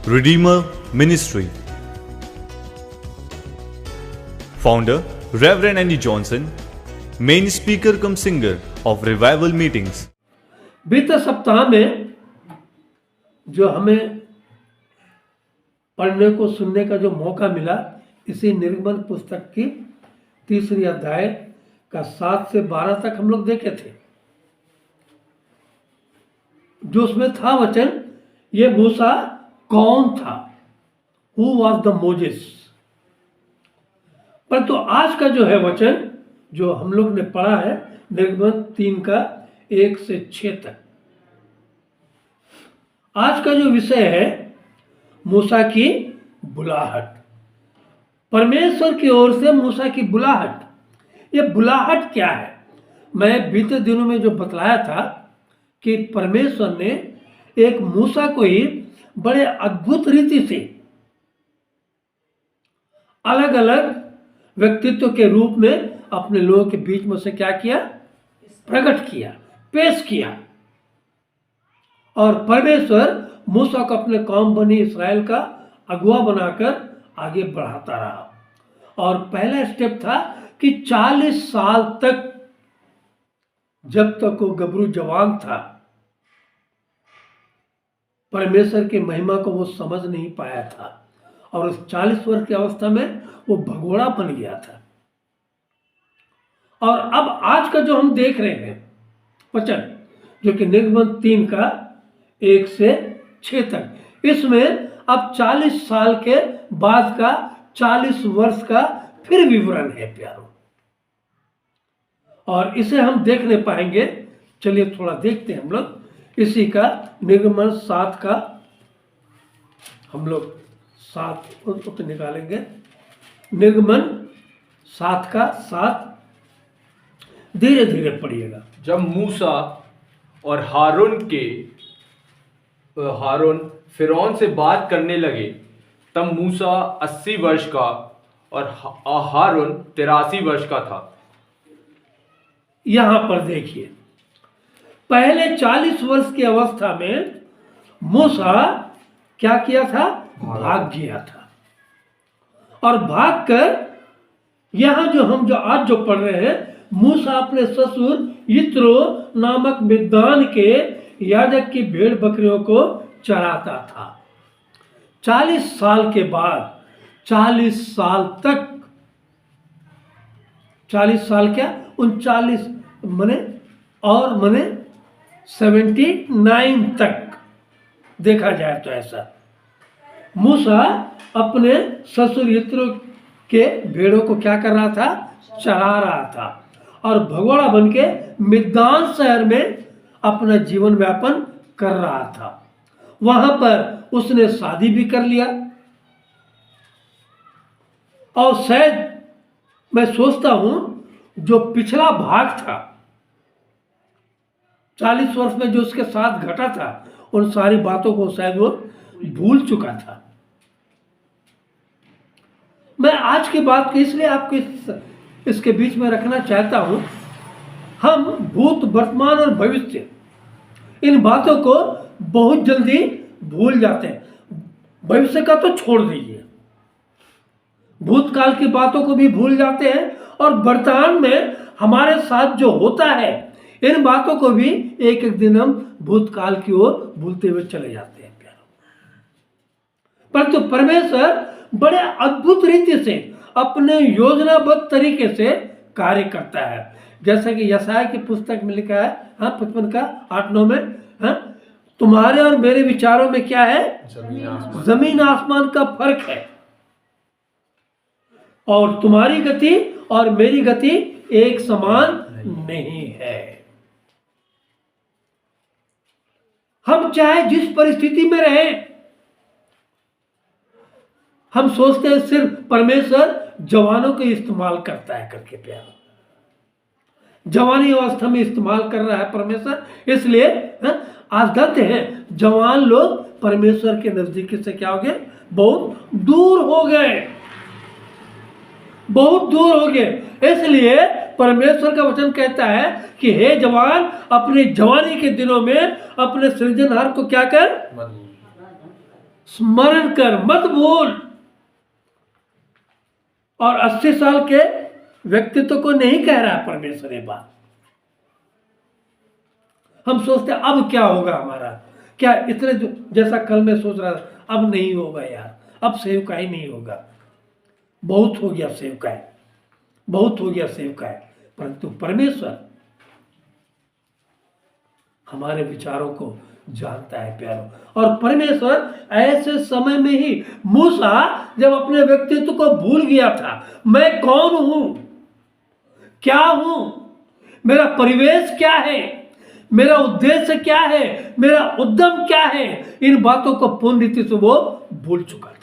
Redeemer Ministry. Founder Reverend Andy Johnson, main speaker cum singer of revival meetings. बीते सप्ताह में जो हमें पढ़ने को सुनने का जो मौका मिला, इसी निर्गमन पुस्तक की 3री अध्याय का 7 से 12 तक हम लोग देखे थे। जो उसमें था वचन, ये मूसा कौन था, हु वॉज द मोजेस। परंतु आज का जो है वचन जो हम लोग ने पढ़ा है, निर्गमन 3 का 1 से 6 तक। आज का जो विषय है मूसा की बुलाहट, परमेश्वर की ओर से मूसा की बुलाहट। ये बुलाहट क्या है? मैं बीते दिनों में जो बतलाया था कि परमेश्वर ने एक मूसा को ही बड़े अद्भुत रीति से अलग अलग व्यक्तित्व के रूप में अपने लोगों के बीच में से क्या किया? प्रकट किया, पेश किया। और परमेश्वर मूसा को अपने कौम बनी इस्राएल का अगुआ बनाकर आगे बढ़ाता रहा। और पहला स्टेप था कि 40 साल तक, जब तक वो गबरू जवान था, परमेश्वर की महिमा को वो समझ नहीं पाया था। और उस 40 वर्ष की अवस्था में वो भगोड़ा बन गया था। और अब आज का जो हम देख रहे हैं वचन, जो कि निर्गमन 3 का 1 से 6 तक, इसमें अब 40 साल के बाद का 40 वर्ष का फिर विवरण है प्यारों। और इसे हम देख नहीं पाएंगे। चलिए थोड़ा देखते हैं हम लोग इसी का। निर्गमन 7 का हम लोग 7 तो निकालेंगे। निर्गमन 7 का 7, धीरे धीरे पढ़िएगा। जब मूसा और हारून फिरौन से बात करने लगे, तब मूसा 80 वर्ष का और हारून 83 वर्ष का था। यहां पर देखिए, पहले 40 वर्ष की अवस्था में मूसा क्या किया था? भाग गया था। और भागकर यहां जो आज पढ़ रहे हैं, मूसा अपने ससुर यित्रो नामक मिद्यान के याजक की भेड़ बकरियों को चराता था। 40 साल के बाद, 40 साल तक, 40 साल क्या, 39 मने 79 तक देखा जाए तो ऐसा मूसा अपने ससुर यित्रो के भेड़ों को क्या कर रहा था? चरा रहा था। और भगोड़ा बन के मिद्यान शहर में अपना जीवन व्यापन कर रहा था। वहां पर उसने शादी भी कर लिया। और शायद मैं सोचता हूं जो पिछला भाग था, 40 वर्ष में जो उसके साथ घटा था, उन सारी बातों को शायद वो भूल चुका था। मैं आज की बात को इसलिए आपके इसके बीच में रखना चाहता हूं। हम भूत, वर्तमान और भविष्य, इन बातों को बहुत जल्दी भूल जाते हैं। भविष्य का तो छोड़ दीजिए, भूतकाल की बातों को भी भूल जाते हैं। और वर्तमान में हमारे साथ जो होता है, इन बातों को भी एक एक दिन हम भूतकाल की ओर भूलते हुए चले जाते हैं प्यारों। परंतु परमेश्वर बड़े अद्भुत रीति से अपने योजनाबद्ध तरीके से कार्य करता है। जैसा कि यशायाह की पुस्तक में लिखा है, 55 का 8-9 में, तुम्हारे और मेरे विचारों में क्या है? जमीन आसमान का फर्क है। और तुम्हारी गति और मेरी गति एक समान नहीं है। हम चाहे जिस परिस्थिति में रहें, हम सोचते हैं सिर्फ परमेश्वर जवानों को इस्तेमाल करता है करके प्यार। जवानी अवस्था में इस्तेमाल कर रहा है परमेश्वर, इसलिए आज गलत है। जवान लोग परमेश्वर के नजदीकी से क्या हो गए? बहुत दूर हो गए, बहुत दूर हो गए। इसलिए परमेश्वर का वचन कहता है कि हे जवान, अपने जवानी के दिनों में अपने सृजनहार को क्या कर? स्मरण कर, मत भूल। और 80 साल के व्यक्तित्व को नहीं कह रहा है परमेश्वर ये बात। हम सोचते हैं अब क्या होगा हमारा, क्या इतने जैसा कल मैं सोच रहा था, अब नहीं होगा यार, अब सेवकाई नहीं होगा, बहुत हो गया सेवकाई, बहुत हो गया सेवकाई। परंतु परमेश्वर हमारे विचारों को जानता है प्यारों। और परमेश्वर ऐसे समय में ही, मूसा जब अपने व्यक्तित्व को भूल गया था, मैं कौन हूं, क्या हूं, मेरा परिवेश क्या है, मेरा उद्देश्य क्या है, मेरा उद्यम क्या है, इन बातों को पूर्ण रीति से वो भूल चुका था।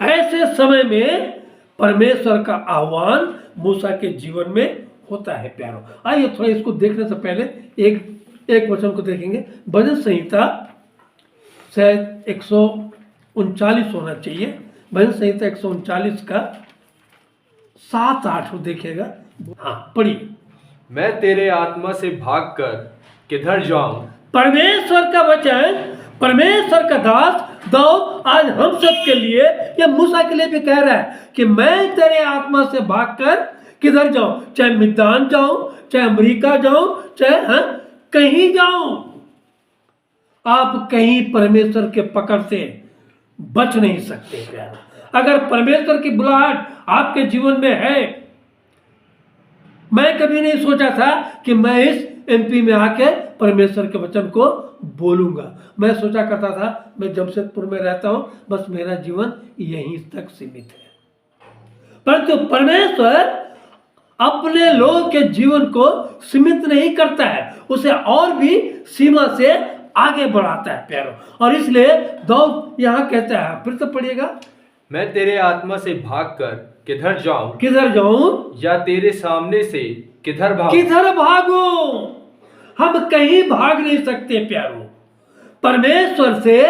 ऐसे समय में परमेश्वर का आह्वान मूसा के जीवन में होता है प्यारों। आइए थोड़ा इसको देखने से पहले एक वचन को देखेंगे। भजन संहिता शायद 139 होना चाहिए, भजन संहिता 139 का 7-8 देखिएगा। हाँ पढ़िए। मैं तेरे आत्मा से भागकर किधर जाऊं। परमेश्वर का वचन, परमेश्वर का दास दाऊद आज हम सब के लिए, या मूसा के लिए भी कह रहा है कि मैं तेरे आत्मा से भागकर किधर जाऊं, चाहे मिद्यान जाऊं, चाहे अमेरिका जाऊं, चाहे कहीं जाऊं, आप कहीं परमेश्वर के पकड़ से बच नहीं सकते प्यारा। अगर परमेश्वर की बुलाहट आपके जीवन में है, मैं कभी नहीं सोचा था कि मैं इस एमपी में आके परमेश्वर के वचन को बोलूंगा। मैं सोचा करता था मैं जमशेदपुर में रहता हूं, बस मेरा जीवन यहीं तक सीमित है। परंतु परमेश्वर अपने लोगों के जीवन को सीमित नहीं करता है, उसे और भी सीमा से आगे बढ़ाता है प्यारों। और इसलिए दाऊद यहां कहता है, फिर से पढ़िएगा। मैं तेरे आत्मा से भागकर किधर जाऊं, किधर जाऊं, या तेरे सामने से किधर भागूं। किधर भागूं। हम कहीं भाग नहीं सकते प्यारों, परमेश्वर से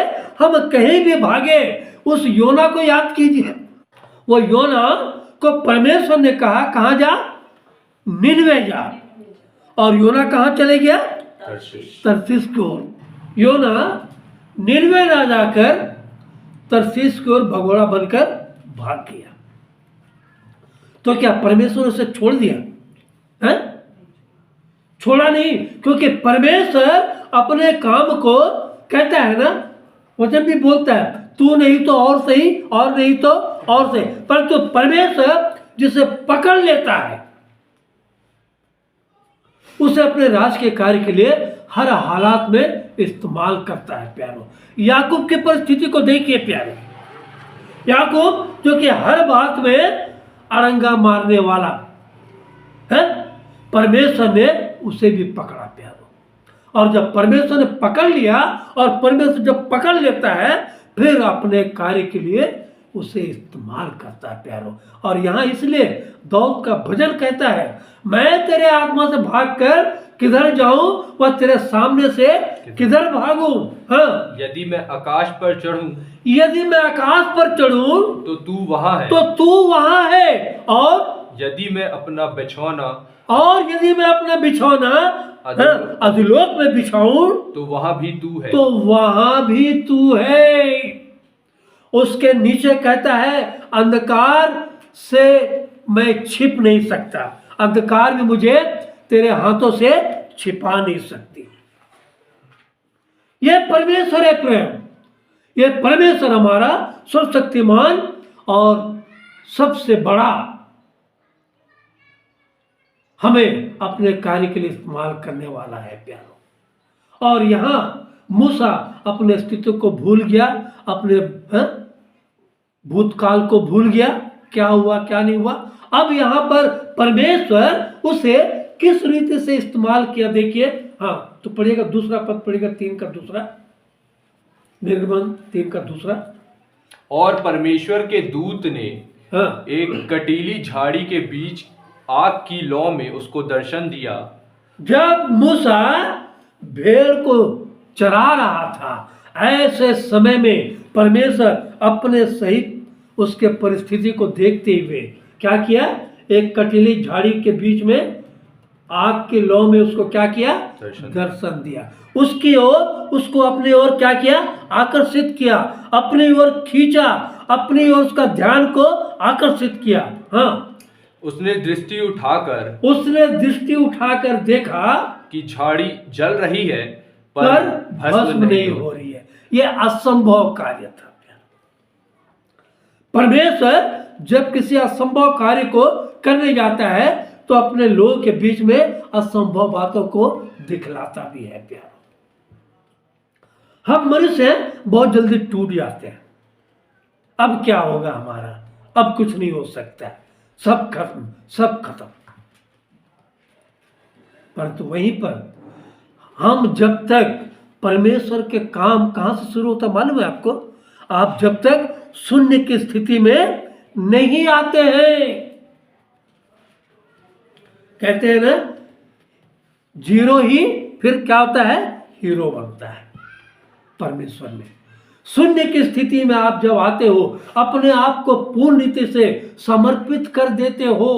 हम कहीं भी भागे। उस योना को याद कीजिए, वो योना को परमेश्वर ने कहा कहां जा, निनवे जा, और योना कहां चले गया, तरसीस की ओर। योना निनवे ना जाकर तरसीस की ओर भगोड़ा बनकर भाग गया। तो क्या परमेश्वर उसे छोड़ दिया है? छोड़ा नहीं, क्योंकि परमेश्वर अपने काम को कहता है ना, वचन भी बोलता है, तू नहीं तो और सही, और नहीं तो और सही। परंतु परमेश्वर जिसे पकड़ लेता है उसे अपने राज के कार्य के लिए हर हालात में इस्तेमाल करता है प्यारों। याकूब की परिस्थिति को देखिए प्यारों। याकूब जो कि हर बात में अड़ंगा मारने वाला है, परमेश्वर ने उसे भी पकड़ा प्यारों। और जब परमेश्वर ने पकड़ लिया, और परमेश्वर जब पकड़ लेता है, फिर अपने कार्य के लिए उसे इस्तेमाल करता है प्यारों। और यहाँ इसलिए दाऊद का भजन कहता है, मैं तेरे आत्मा से भागकर किधर जाऊं, वह तेरे सामने से किधर भागूं। हाँ, यदि मैं आकाश पर चढ़ूं, यदि मैं आकाश पर चढ़ूं तो तू वहां है, तो तू वहां है। और यदि मैं अपना बिछौना, और यदि मैं अपना बिछौना अधोलोक में बिछाऊं, तो वहां भी तू है, तो वहां भी तू है। उसके नीचे कहता है, अंधकार से मैं छिप नहीं सकता, अंधकार में मुझे तेरे हाथों से छिपा नहीं सकती। यह परमेश्वर है प्रेम, यह परमेश्वर हमारा सर्वशक्तिमान और सबसे बड़ा, हमें अपने कार्य के लिए इस्तेमाल करने वाला है प्यारों। और यहां मूसा अपने अस्तित्व को भूल गया, अपने भूतकाल को भूल गया, क्या हुआ क्या नहीं हुआ। अब यहां पर परमेश्वर उसे किस रीति से इस्तेमाल किया देखिए। हाँ, तो पढ़िएगा, दूसरा पद पढ़िएगा, 3 का दूसरा, निर्गमन 3 का दूसरा। और परमेश्वर के दूत ने हाँ, एक कटीली झाड़ी के बीच आग की लौ में उसको दर्शन दिया। जब मूसा भेड़ को चरा रहा था, ऐसे समय में परमेश्वर अपने सहित उसके परिस्थिति को देखते हुए क्या किया, एक कटीली झाड़ी के बीच में आग की लौ में उसको क्या किया, दर्शन दिया, उसकी ओर, उसको अपनी ओर क्या किया, आकर्षित किया, अपनी ओर खींचा, अपनी ओर उसका ध्यान को आकर्षित किया। हाँ, उसने दृष्टि उठाकर देखा कि झाड़ी जल रही है पर भस्म नहीं हो रही है। यह असंभव कार्य था। परमेश्वर जब किसी असंभव कार्य को करने जाता है तो अपने लोगों के बीच में असंभव बातों को दिखलाता भी है। प्यारो, हम मनुष्य बहुत जल्दी टूट जाते हैं। अब क्या होगा हमारा, अब कुछ नहीं हो सकता, सब खत्म, सब खत्म। परंतु वहीं पर हम जब तक, परमेश्वर के काम कहां से शुरू होता मालूम है आपको, आप जब तक शून्य की स्थिति में नहीं आते हैं। कहते हैं ना, जीरो ही फिर क्या होता है, हीरो बनता है। परमेश्वर में शून्य की स्थिति में आप जब आते हो, अपने आप को पूर्ण रीति से समर्पित कर देते हो,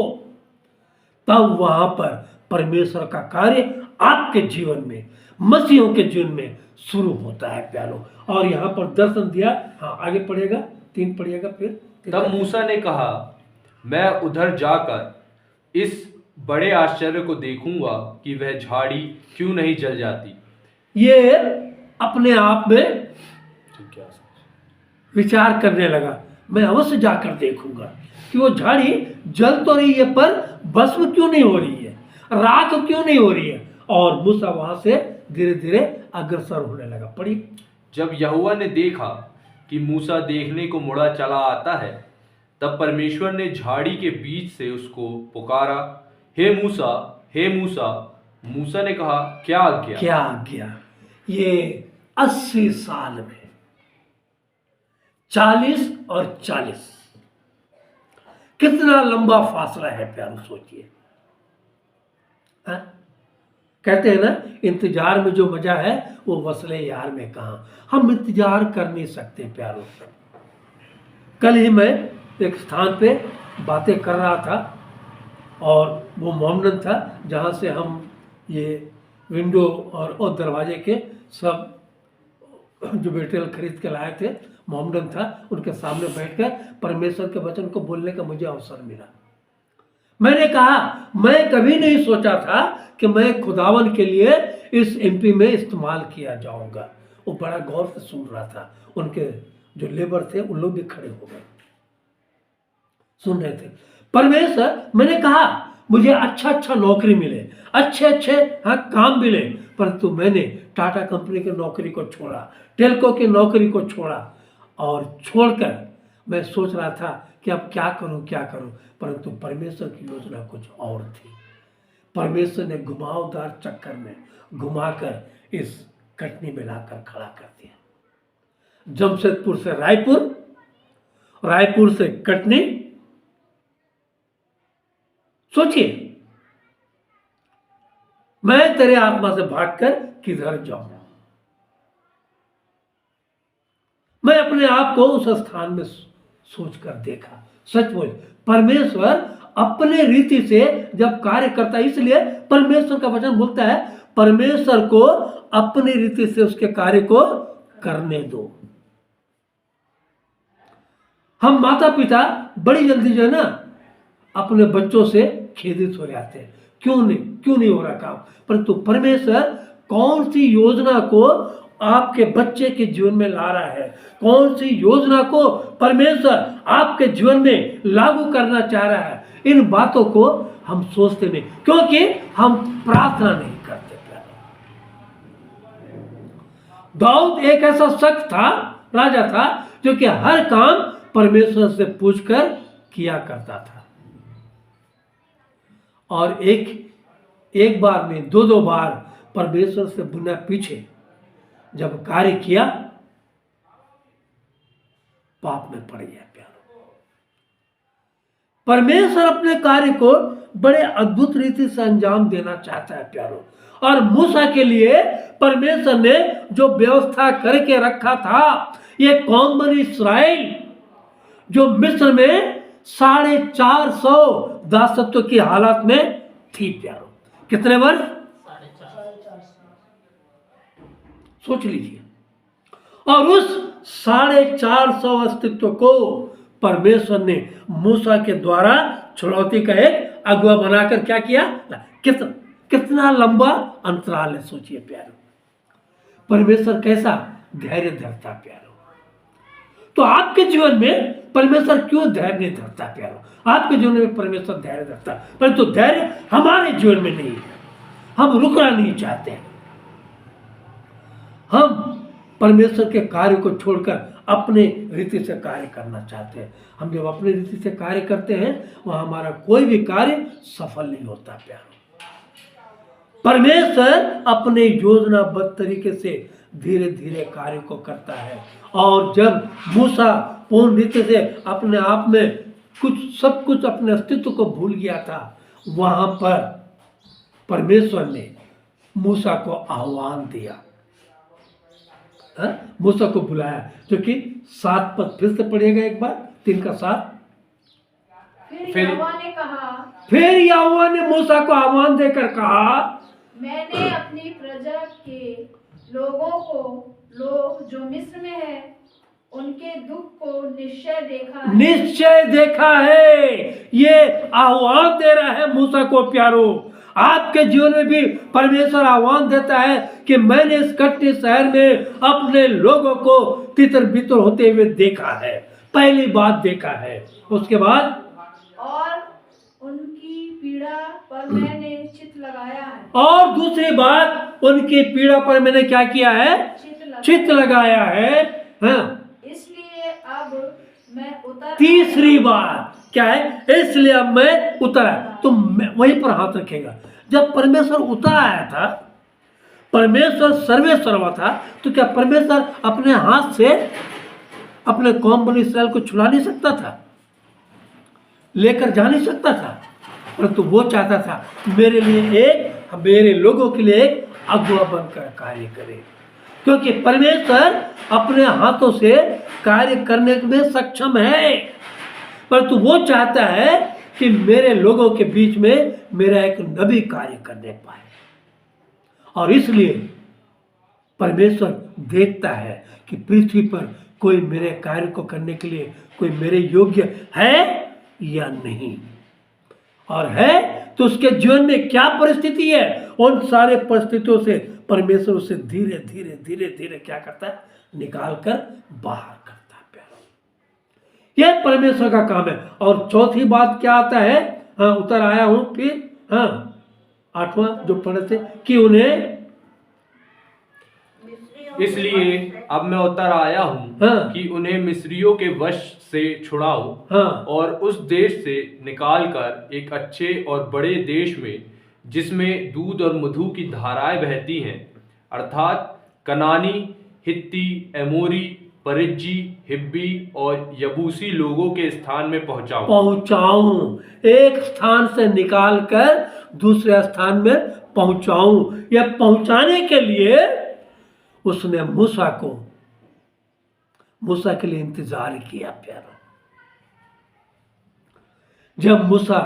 तब वहां पर परमेश्वर का कार्य आपके जीवन में, मसीहों के जीवन में शुरू होता है। प्यारो, और यहां पर दर्शन दिया। हाँ, आगे पढ़िएगा, 3 पढ़िएगा फिर। तब मूसा ने कहा, मैं उधर जाकर इस बड़े आश्चर्य को देखूंगा कि वह झाड़ी क्यों नहीं जल जाती। ये अपने आप में विचार करने लगा, मैं अवश्य जाकर देखूंगा कि वो झाड़ी जल तो रही है पर भस्म क्यों नहीं हो रही है, राख क्यों नहीं हो रही है। और मूसा वहां से धीरे धीरे अग्रसर होने लगा। पढ़ी। जब यहोवा ने देखा कि मूसा देखने को मुड़ा चला आता है, तब परमेश्वर ने झाड़ी के बीच से उसको पुकारा, हे मूसा, हे मूसा। मूसा ने कहा, क्या आज्ञा? क्या आज्ञा? ये 80 साल में 40 और 40 कितना लंबा फासला है प्यारो, सोचिए। कहते हैं ना, इंतजार में जो मजा है वो वसले यार में कहां। हम इंतजार कर नहीं सकते प्यारो। कल ही मैं एक स्थान पे बातें कर रहा था और वो मोमडन था जहाँ से हम ये विंडो और दरवाजे के सब जो मटेरियल खरीद के लाए थे, मोमडन था, उनके सामने बैठकर परमेश्वर के वचन को बोलने का मुझे अवसर मिला। मैंने कहा, मैं कभी नहीं सोचा था कि मैं खुदावन के लिए इस एमपी में इस्तेमाल किया जाऊंगा। वो बड़ा गौर से सुन रहा था, उनके जो लेबर थे उन लोग भी खड़े हो गए, सुन रहे थे। परमेश्वर, मैंने कहा मुझे अच्छा नौकरी मिले, अच्छे काम मिले, परंतु मैंने टाटा कंपनी की नौकरी को छोड़ा, टेल्को की नौकरी को छोड़ा और छोड़कर मैं सोच रहा था कि अब क्या करूं, परंतु परमेश्वर की योजना कुछ और थी। परमेश्वर ने घुमावदार चक्कर में घुमाकर इस कटनी में लाकर खड़ा कर दिया। जमशेदपुर से रायपुर, रायपुर से कटनी। सोचिए, मैं तेरे आत्मा से भागकर किधर जाऊं। मैं अपने आप को उस स्थान में सोचकर देखा। सचमुच परमेश्वर अपने रीति से जब कार्य करता है, इसलिए परमेश्वर का वचन बोलता है, परमेश्वर को अपनी रीति से उसके कार्य को करने दो। हम माता पिता बड़ी जल्दी जो है ना अपने बच्चों से खेदित हो जाते हैं, क्यों नहीं हो रहा काम। परंतु परमेश्वर कौन सी योजना को आपके बच्चे के जीवन में ला रहा है, कौन सी योजना को परमेश्वर आपके जीवन में लागू करना चाह रहा है, इन बातों को हम सोचते नहीं, क्योंकि हम प्रार्थना नहीं करते। दाऊद एक ऐसा शख्स था, राजा था, जो कि हर काम परमेश्वर से पूछकर किया करता था और एक बार नहीं, दो बार परमेश्वर से बिना पीछे जब कार्य किया, पाप में पड़ गया। प्यारो, परमेश्वर अपने कार्य को बड़े अद्भुत रीति से अंजाम देना चाहता है प्यारो। और मूसा के लिए परमेश्वर ने जो व्यवस्था करके रखा था, ये कौम बनी इस्राएल जो मिस्र में 450 दासत्व की हालत में थी प्यारो। कितने वर्ष? सोच लीजिए। और उस 450 अस्तित्व को परमेश्वर ने मूसा के द्वारा छुड़ौती का एक अगुआ बनाकर क्या किया? कितना लंबा अंतराल है, सोचिए प्यारो। परमेश्वर कैसा धैर्य धरता प्यारो। तो आपके जीवन में परमेश्वर क्यों धैर्य नहीं धरता प्यारो? आपके जीवन में परमेश्वर धैर्य धरता, परंतु धैर्य हमारे जीवन में नहीं है। हम रुकना नहीं चाहते। हम परमेश्वर के कार्य को छोड़कर अपने रीति से कार्य करना चाहते हैं। हम जब अपने रीति से कार्य करते हैं वहां हमारा कोई भी कार्य सफल नहीं होता प्यारो। परमेश्वर अपने योजनाबद्ध तरीके से धीरे धीरे कार्य को करता है। और जब मूसा पूर्ण रीति से अपने आप में सब कुछ अपने अस्तित्व को भूल गया था, वहां पर परमेश्वर ने मूसा को आह्वान दिया, मूसा को बुलाया, जो कि 7 पद फिर से पढ़िएगा एक बार, 3 का 7। फिर यहोवा ने मूसा को आह्वान देकर कहा, मैंने अपनी प्रजा के लोगों को जो मिस्र में है उनके दुख को निश्चय देखा है। ये आह्वान दे रहा है मूसा को प्यारो। आपके जीवन में भी परमेश्वर आह्वान देता है कि मैंने इस कठिन शहर में अपने लोगों को तितर बितर होते हुए देखा है। पहली बात देखा है, उसके बाद और उनकी पीड़ा पर मैंने चित्त लगाया है। और दूसरी बात, उनकी पीड़ा पर मैंने क्या किया है? चित्त लगाया है। हाँ, इसलिए अब मैं उतर। तीसरी बात क्या है? इसलिए अब मैं उतर आया। तो वहीं पर हाथ रखेगा। जब परमेश्वर उतर आया था, परमेश्वर सर्वे सर्वा था, तो क्या परमेश्वर अपने हाथ से अपने कौम बनी इस्राएल को छुड़ा नहीं सकता था? लेकर जा नहीं सकता था? परंतु वो चाहता था मेरे लोगों के लिए एक अगुआ बनकर कार्य करे, क्योंकि परमेश्वर अपने हाथों से कार्य करने में सक्षम है। परंतु वो चाहता है कि मेरे लोगों के बीच में मेरा एक नबी कार्य करने पाए। और इसलिए परमेश्वर देखता है कि पृथ्वी पर कोई मेरे कार्य को करने के लिए कोई मेरे योग्य है या नहीं। और है तो उसके जीवन में क्या परिस्थिति है, उन सारे परिस्थितियों से परमेश्वर उसे धीरे धीरे धीरे धीरे क्या करता है? निकाल कर बाहर करता है प्यारो। यह परमेश्वर का काम है। और चौथी बात क्या आता है? हाँ, उतर आया हूं। फिर हाँ, 8वां जो पढ़े थे कि उन्हें, इसलिए अब मैं उतर आया हूँ हाँ, कि उन्हें मिस्रियों के वश से छुड़ाओ, हाँ, और उस देश से निकालकर एक अच्छे और बड़े देश में, जिसमें दूध और मधु की धाराएं बहती हैं, अर्थात कनानी, हित्ती, एमोरी, परिज्जी, हिब्बी और यबूसी लोगों के स्थान में पहुंचाऊं। एक स्थान से निकालकर दूसरे स्थान में पहुंचाऊं। यह पहुंचाने के लिए उसने मूसा के लिए इंतजार किया प्यारो। जब मूसा,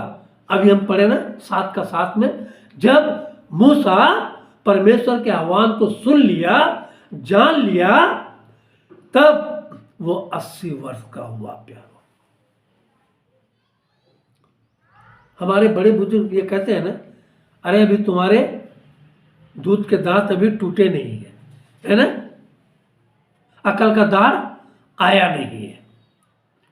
अभी हम पढ़े ना 7 का 7 में, जब मूसा परमेश्वर के आह्वान को सुन लिया, जान लिया, तब वो 80 वर्ष का हुआ प्यारो। हमारे बड़े बुजुर्ग ये कहते हैं ना, अरे अभी तुम्हारे दूध के दांत अभी टूटे नहीं है ना, अकल का दाढ़ आया नहीं है,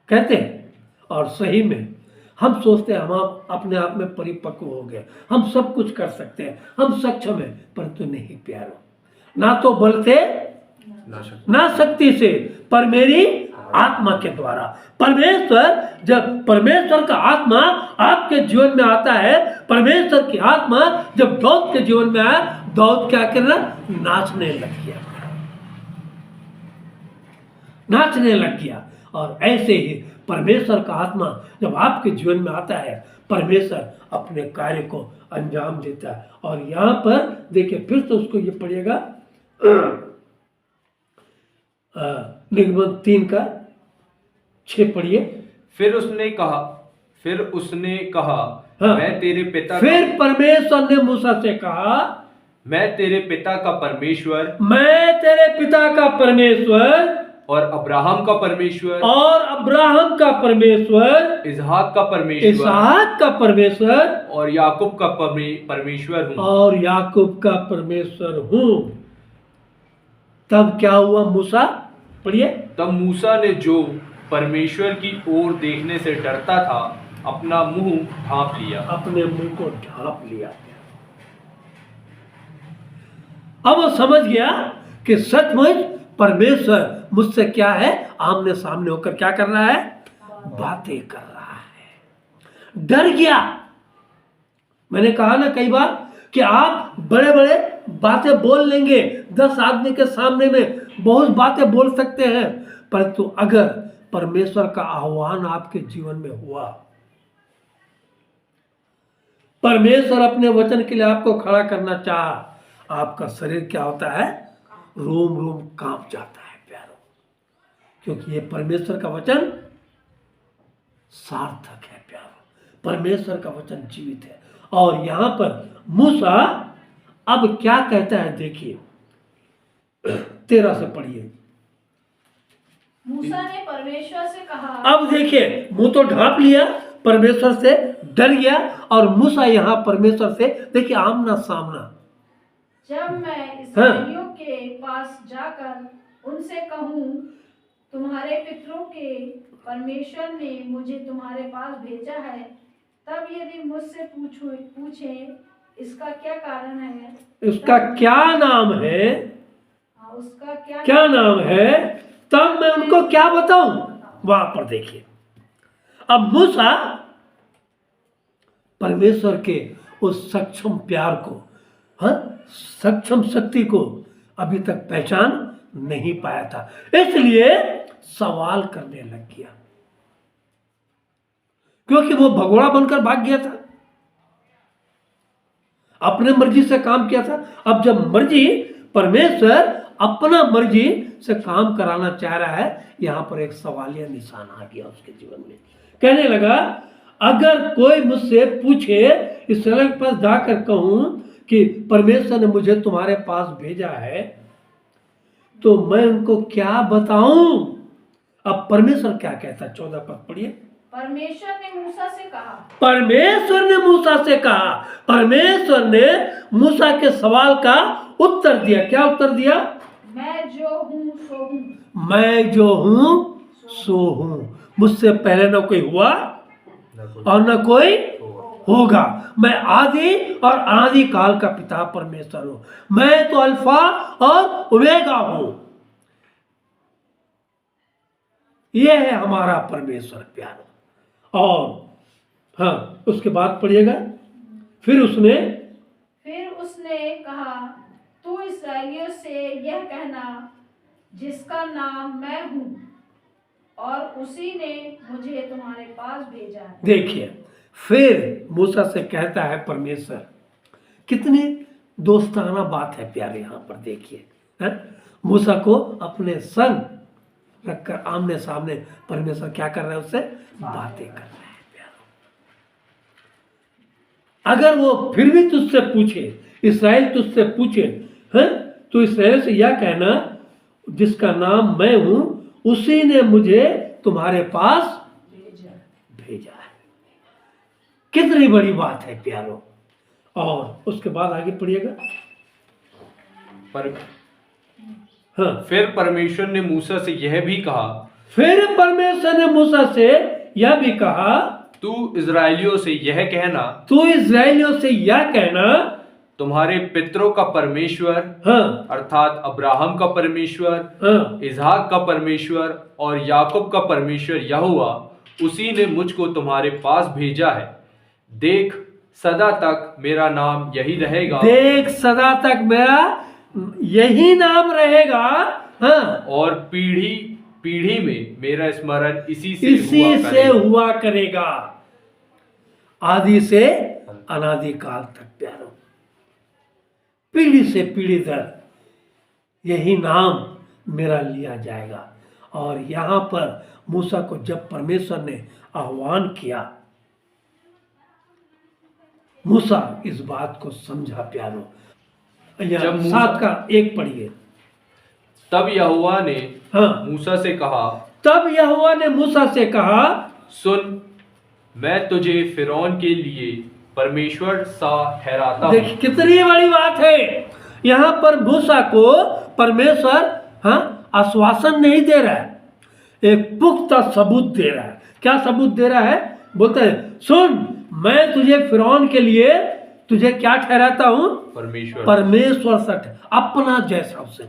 कहते हैं। और सही में हम सोचते हैं हम अपने आप में परिपक्व हो गए, हम सब कुछ कर सकते हैं, हम सक्षम हैं, परंतु नहीं प्यारो। ना तो बल से ना शक्ति से, पर मेरी आत्मा के द्वारा। जब परमेश्वर का आत्मा आपके जीवन में आता है, परमेश्वर की आत्मा जब दाऊद के जीवन में आया, दाऊद क्या करना? नाचने लग गया, नाचने लग गया। और ऐसे ही परमेश्वर का आत्मा जब आपके जीवन में आता है, परमेश्वर अपने कार्य को अंजाम देता है। और यहां पर देखिए, फिर तो उसको ये पढ़िएगा, निर्गमन 3 का 6 पढ़िए। फिर उसने कहा, हाँ, मैं तेरे पिता फिर परमेश्वर ने मूसा से कहा, मैं तेरे पिता का परमेश्वर मैं तेरे पिता का परमेश्वर और अब्राहम का परमेश्वर, और अब्राहम का परमेश्वर, इसहाक का परमेश्वर इसहाक का परमेश्वर और याकूब का परमेश्वर हूँ। और याकूब का परमेश्वर हूँ। तब क्या हुआ मूसा? पढ़िए। तब मूसा ने, जो परमेश्वर की ओर देखने से डरता था, अपना मुंह ढांप लिया। अपने मुंह को ढांप लिया। अब वो समझ गया कि सचमुच परमेश्वर मुझसे क्या है, आमने सामने होकर क्या कर रहा है? बातें कर रहा है। डर गया। मैंने कहा ना कई बार कि आप बड़े बड़े बातें बोल लेंगे, 10 आदमी के सामने में बहुत बातें बोल सकते हैं, परंतु अगर परमेश्वर का आह्वान आपके जीवन में हुआ, परमेश्वर अपने वचन के लिए आपको खड़ा करना चाहा, आपका शरीर क्या होता है? रोम रोम कांप जाता है प्यारो, क्योंकि ये परमेश्वर का वचन सार्थक है प्यारो। परमेश्वर का वचन जीवित है। और यहां पर मूसा अब क्या कहता है, देखिए 13 से पढ़िए। मूसा ने परमेश्वर से कहा। अब देखिए, मुंह तो ढांप लिया, परमेश्वर से डर गया, और मूसा यहां परमेश्वर से देखिए आमना सामना। जब मैं इस्राएलियों के पास जाकर उनसे कहूँ, तुम्हारे पितरों के परमेश्वर ने मुझे तुम्हारे पास भेजा है, तब यदि मुझसे पूछे इसका क्या कारण है, उसका क्या नाम है, उसका क्या नाम है, तब मैं उनको क्या बताऊं? वहां पर देखिए, अब मूसा परमेश्वर के उस सक्षम प्यार को, सक्षम शक्ति को अभी तक पहचान नहीं पाया था, इसलिए सवाल करने लग गया, क्योंकि वो भगोड़ा बनकर भाग गया था, अपने मर्जी से काम किया था। अब जब मर्जी, परमेश्वर अपना मर्जी से काम कराना चाह रहा है, यहां पर एक सवालिया निशान आ गया उसके जीवन में। कहने लगा, अगर कोई मुझसे पूछे, इस्राएल के पास जाकर कहूं कि परमेश्वर ने मुझे तुम्हारे पास भेजा है, तो मैं उनको क्या बताऊं? अब परमेश्वर क्या कहता है? 14 पद पढ़िए। परमेश्वर ने मूसा से कहा। परमेश्वर ने मूसा से कहा। परमेश्वर ने मूसा के सवाल का उत्तर दिया। क्या उत्तर दिया? मैं जो हूँ सो हूँ। मैं जो हूँ सो हूँ। मुझसे पहले न कोई हुआ और न कोई होगा। मैं आदि और अनादि काल का पिता परमेश्वर हूँ। मैं तो अल्फा और ओमेगा हूँ। यह है हमारा परमेश्वर प्यारो। और उसके बाद पढ़िएगा, फिर उसने कहा, तू इस्राएलियों से यह कहना, जिसका नाम मैं हूँ, और उसी ने मुझे तुम्हारे पास भेजा है। देखिए, फिर मूसा से कहता है परमेश्वर, कितनी दोस्ताना बात है प्यारे। यहां पर देखिए, मूसा को अपने संग रखकर आमने सामने परमेश्वर क्या कर रहा है? उससे बातें कर रहा है प्यारो। अगर वो फिर भी तुझसे पूछे, इस्राएल तुझसे पूछे, तो इस्राएल से यह कहना, जिसका नाम मैं हूं, उसी ने मुझे तुम्हारे पास भेजा है। कितनी बड़ी बात है प्यारो। और उसके बाद आगे पढ़िएगा। फिर परमेश्वर ने मूसा से यह भी कहा। फिर परमेश्वर ने मूसा से यह भी कहा, तू इस्राएलियों से यह कहना, तू इस्राएलियों से यह कहना, तुम्हारे पितरों का परमेश्वर, अर्थात अब्राहम का परमेश्वर, इसहाक का परमेश्वर और याकूब का परमेश्वर यहोवा, उसी ने मुझको तुम्हारे पास भेजा है। देख, सदा तक मेरा नाम यही रहेगा। देख, सदा तक मेरा यही नाम रहेगा। और पीढ़ी पीढ़ी में मेरा स्मरण इसी से हुआ करेगा। आदि से अनादि काल तक प्यारो, पीढ़ी से पीढ़ी तक यही नाम मेरा लिया जाएगा। और यहां पर मूसा को जब परमेश्वर ने आह्वान किया, मूसा इस बात को समझा प्यारो। जब 7:1 पढ़िए। तब यहोवा ने हाँ, मूसा से कहा, तब यहोवा ने मूसा से कहा, सुन, मैं तुझे फिरौन के लिए परमेश्वर सा ठहराता हूँ। देखिए कितनी बड़ी बात है। यहाँ पर मूसा को परमेश्वर आश्वासन नहीं दे रहा है, एक पुख्ता सबूत दे रहा है। क्या सबूत दे रहा है? बोलते हैं, सुन, मैं तुझे फिरौन के लिए तुझे क्या ठहराता हूँ? परमेश्वर सा, अपना जैसा उसे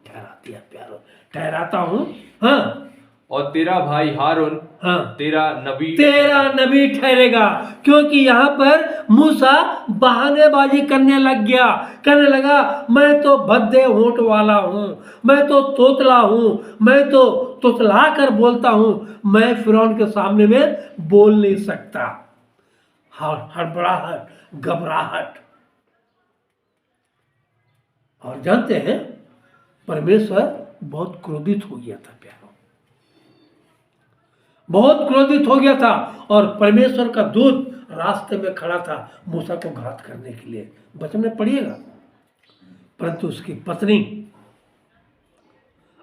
ठहरा दिया प्यारो, ठहराता हूँ। हाँ, और तेरा भाई हारून हाँ, तेरा नबी ठहरेगा। क्योंकि यहाँ पर मूसा बहानेबाजी करने लग गया, कहने लगा, मैं तो भद्दे होंठ वाला हूँ, मैं तो तोतला हूँ, मैं तो तोतला कर बोलता हूँ, मैं फिरौन के सामने में बोल नहीं सकता। हड़बड़ाहट, घबराहट। और जानते हैं, परमेश्वर बहुत क्रोधित हो गया था प्यारो, बहुत क्रोधित हो गया था। और परमेश्वर का दूत रास्ते में खड़ा था मूसा को घात करने के लिए। वचन में पढ़िएगा। परंतु उसकी पत्नी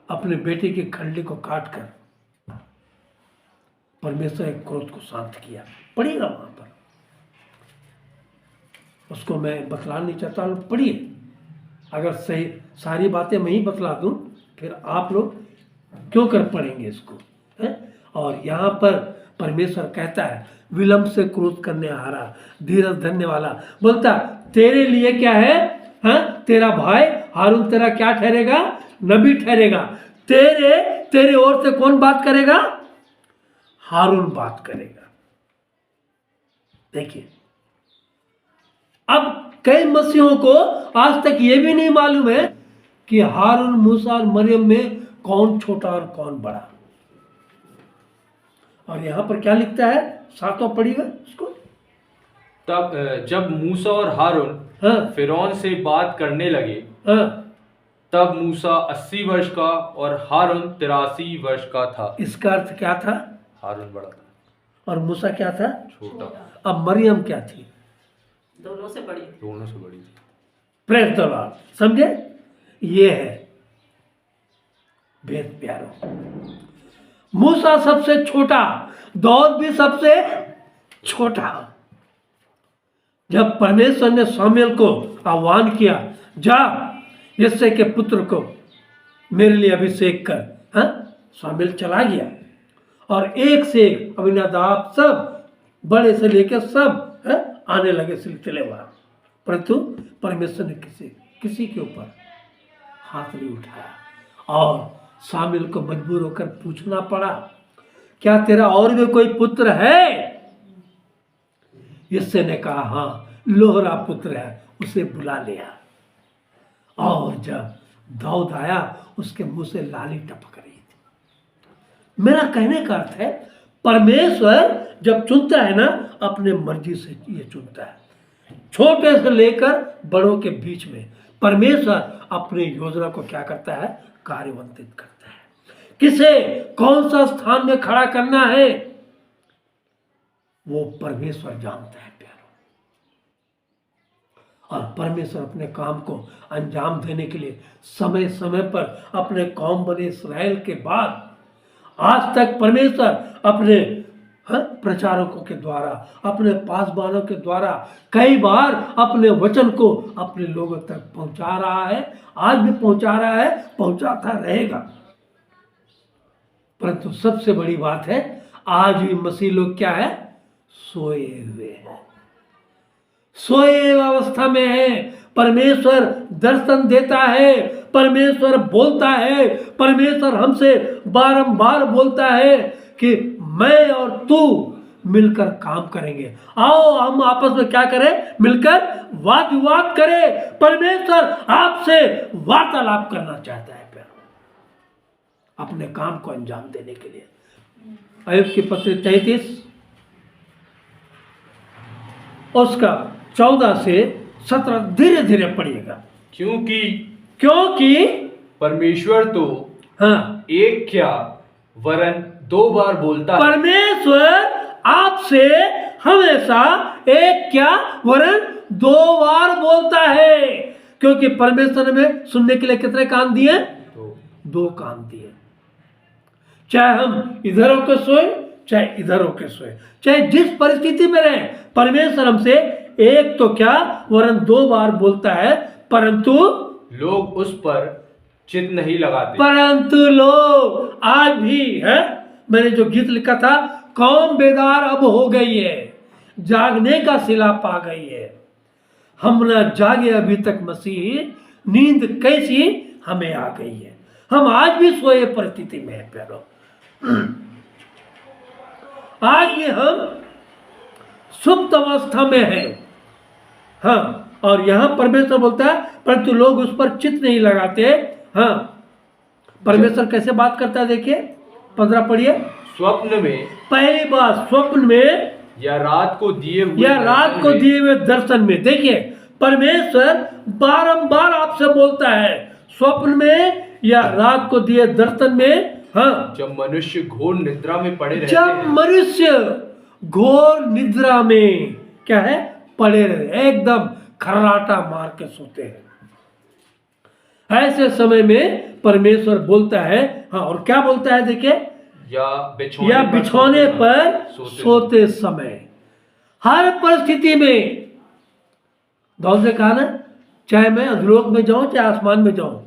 अपने बेटे की खंडी को काटकर परमेश्वर के क्रोध को शांत किया। पढ़िएगा वहां पर, उसको मैं बतला नहीं चाहता, पढ़िए। अगर सही सारी बातें मैं ही बतला दूं, फिर आप लोग क्यों कर पढ़ेंगे इसको, है? और यहाँ पर परमेश्वर कहता है, विलंब से क्रोध करने हारा, धीरज धरने वाला। बोलता, तेरे लिए क्या है? हाँ, तेरा भाई हारून तेरा क्या ठहरेगा? नबी ठहरेगा। तेरे ओर से कौन बात करेगा? हारून बात करेगा। देखिए, अब कई मसीहों को आज तक ये भी नहीं मालूम है कि हारून, मूसा और मरियम में कौन छोटा और कौन बड़ा। और यहां पर क्या लिखता है? 7वां पढ़िएगा उसको। तब जब मूसा और हारून फिरौन से बात करने लगे, तब मूसा 80 वर्ष का और हारून 83 वर्ष का था। इसका अर्थ क्या था? हारून बड़ा था और मूसा क्या था? छोटा। अब मरियम क्या थी? दोनों से बड़ी थी। Praise the Lord. समझे? ये है भेद प्यारो। मूसा सबसे छोटा, दाऊद भी सबसे छोटा। जब परमेश्वर ने शामुएल को आह्वान किया, जा यिशै के पुत्र को मेरे लिए अभिषेक कर, शामुएल चला गया। और एक से एक अबीनादाब, सब बड़े से लेकर सब आने लगे सिलसिलेवार। परंतु परमेश्वर ने किसी के ऊपर हाथ नहीं उठाया। और शामुएल को मजबूर होकर पूछना पड़ा, क्या तेरा और भी कोई पुत्र है? यिशै ने कहा, हाँ, लोहरा पुत्र है, उसे बुला लिया। और जब दाऊद आया, उसके मुंह से लाली टपक रही थी। मेरा कहने का अर्थ है, परमेश्वर जब चुनता है ना, अपने मर्जी से ये चुनता है। छोटे से लेकर बड़ों के बीच में परमेश्वर अपनी योजना को क्या करता है? कार्यान्वित करता है। किसे कौन सा स्थान में खड़ा करना है, वो परमेश्वर जानता है प्यारो। और परमेश्वर अपने काम को अंजाम देने के लिए समय समय पर अपने कौम बने इस्राएल के बाद आज तक परमेश्वर अपने प्रचारकों के द्वारा, अपने पासवानों के द्वारा कई बार अपने वचन को अपने लोगों तक पहुंचा रहा है। आज भी पहुंचा रहा है, पहुंचाता रहेगा। परंतु सबसे बड़ी बात है, आज भी मसीह लोग क्या है? सोए हुए हैं, सोए अवस्था में है। परमेश्वर दर्शन देता है, परमेश्वर बोलता है, परमेश्वर हमसे बारंबार बोलता है कि मैं और तू मिलकर काम करेंगे। आओ हम आपस में क्या करें? मिलकर वाद विवाद करें। परमेश्वर आपसे वार्तालाप करना चाहता है अपने काम को अंजाम देने के लिए। अय्यूब की पत्री 33 उसका 14 से 17 धीरे धीरे पढ़िएगा। क्योंकि परमेश्वर तो एक क्या वरन 2 बार बोलता है। परमेश्वर आपसे हमेशा एक क्या वरन 2 बार बोलता है। क्योंकि परमेश्वर ने सुनने के लिए कितने कान दिए? तो 2 कान दिए। चाहे हम इधर होकर सोए, चाहे इधर होकर सोए, चाहे जिस परिस्थिति में रहे, परमेश्वर हमसे एक तो क्या वरन 2 बार बोलता है, परंतु लोग उस पर चित्त नहीं लगाते। परंतु लोग आज भी है। मैंने जो गीत लिखा था, कौम बेदार अब हो गई है, जागने का सिला पा गई है, हम न जागे अभी तक मसीह, नींद कैसी हमें आ गई है। हम आज भी सोए परिस्थिति में है प्यारो। आज भी हम सुप्त अवस्था में हैं। हाँ, और यहां परमेश्वर बोलता है परंतु लोग उस पर चित्त नहीं लगाते। हाँ, परमेश्वर कैसे बात करता है देखिए, 15 पढ़िए। स्वप्न में, पहली बात स्वप्न में या रात को दिए हुए दर्शन में। देखिए परमेश्वर बारंबार आपसे बोलता है, स्वप्न में या रात को दिए दर्शन में। हाँ, जब मनुष्य घोर निद्रा में पड़े रहते जब हैं। मनुष्य घोर निद्रा में क्या है पड़े रहे, एकदम खर्राटा मार के सोते हैं, ऐसे समय में परमेश्वर बोलता है। हाँ, और क्या बोलता है देखिए, या बिछौने पर सोते समय। हर परिस्थिति में दाऊद ने कहा ना, चाहे मैं अधोलोक में जाऊं चाहे आसमान में जाऊं,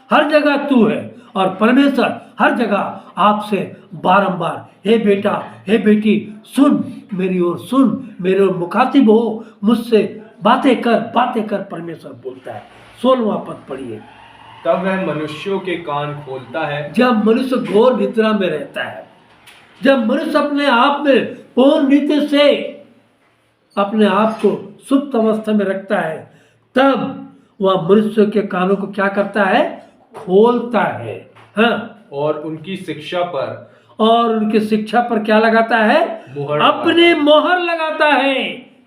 हर जगह तू है। और परमेश्वर हर जगह आपसे बारंबार, हे बेटा हे बेटी सुन मेरी ओर, सुन मेरे ओर मुखातिब हो, मुझसे बातें कर परमेश्वर बोलता है। 16वां पद पढ़िए। तब वह मनुष्यों के कान खोलता है। जब मनुष्य घोर निद्रा में रहता है, जब मनुष्य अपने आप में पूर्ण रीति से अपने आप को सुप्त अवस्था में रखता है, तब वह मनुष्य के कानों को क्या करता है? खोलता है। हाँ, और उनकी शिक्षा पर क्या लगाता है? अपने मोहर लगाता है।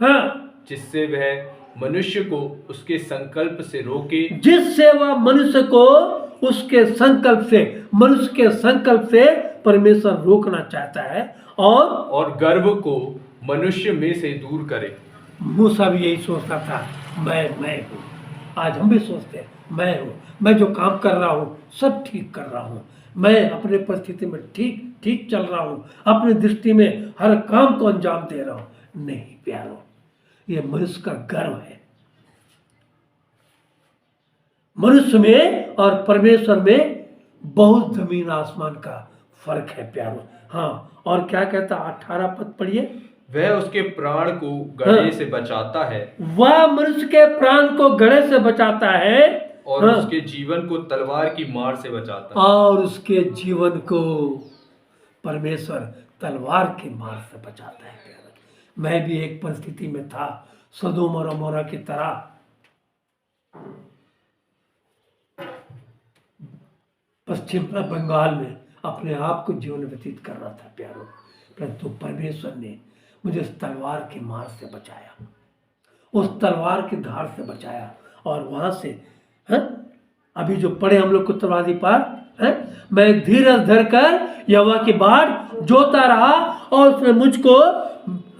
हाँ, जिससे वह मनुष्य को उसके संकल्प से रोके, मनुष्य के संकल्प से परमेश्वर रोकना चाहता है और गर्व को मनुष्य में से दूर करे। मूसा भी यही सोचता था, मैं हूँ। आज हम भी सोचते हैं, मैं जो काम कर रहा हूँ सब ठीक कर रहा हूँ, मैं अपने परिस्थिति में ठीक चल रहा हूँ, अपनी दृष्टि में हर काम को अंजाम दे रहा हूँ। नहीं प्यारो, ये मनुष्य का गर्व है। मनुष्य में और परमेश्वर में बहुत जमीन आसमान का फर्क है प्यारो। हाँ, और क्या कहता 18 पद पढ़िए। वह उसके प्राण को गड़े से बचाता है। वह मनुष्य के प्राण को गड़े से बचाता है और उसके जीवन को तलवार की मार से बचाता है। और उसके जीवन को परमेश्वर तलवार की मार से बचाता है। मैं भी एक परिस्थिति में था, सदोम और अमोरा की तरह। पश्चिम बंगाल में अपने आप को जीवन व्यतीत कर रहा था प्यारो, परंतु परमेश्वर ने मुझे उस तलवार की मार से बचाया, उस तलवार की धार से बचाया। और वहां से अभी जो पढ़े हम लोग को तलवारी पार, मैं धीरज धरकर यहोवा की बाट जोता रहा और उसने मुझको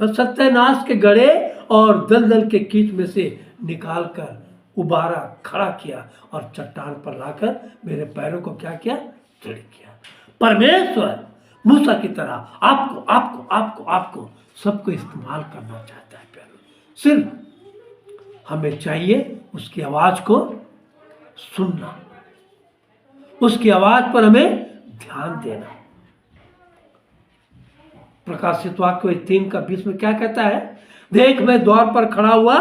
सत्यानाश के गड़े और दलदल के कीच में से निकालकर उबारा, खड़ा किया और चट्टान पर लाकर मेरे पैरों को क्या किया? दृढ़ किया। परमेश्वर मूसा की तरह आपको सबको इस्तेमाल करना चाहता है प्यारो। सिर्फ हमें चाहिए उसकी आवाज को सुनना, उसकी आवाज पर हमें ध्यान देना। प्रकाशित वाक्य 3:20 में क्या कहता है? देख मैं द्वार पर खड़ा हुआ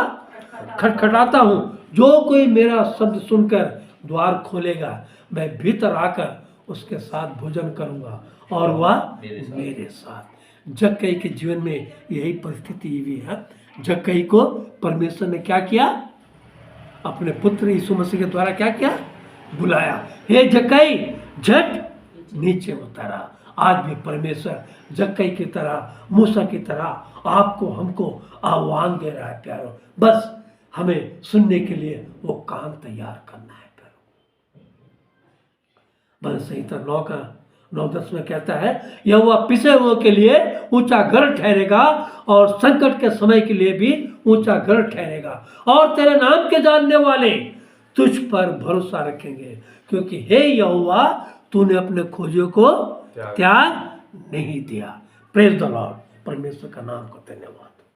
खटखटाता हूं, जो कोई मेरा शब्द सुनकर द्वार खोलेगा, मैं भीतर आकर उसके साथ भोजन करूंगा और वह मेरे साथ। जक्कई के जीवन में यही परिस्थिति हुई है। जक्कई को परमेश्वर ने क्या किया? अपने पुत्र यीशु मसीह के द्वारा क्या किया? बुलाया, हे जक्कई झट नीचे उतरा। आज भी परमेश्वर जक्कई की तरह, मूसा की तरह आपको हमको आह्वान दे रहा है प्यारो। बस हमें सुनने के लिए वो कान तैयार करना है प्यारो। भजन संहिता 9:10 में कहता है, यहोवा पिसे हुओं के लिए ऊंचा गढ़ ठहरेगा और संकट के समय के लिए भी ऊंचा गढ़ ठहरेगा। और तेरे नाम के जानने वाले तुझ पर भरोसा रखेंगे, क्योंकि हे यहोवा तूने अपने खोजों को त्याग नहीं दिया। Praise the Lord. परमेश्वर का नाम को धन्यवाद।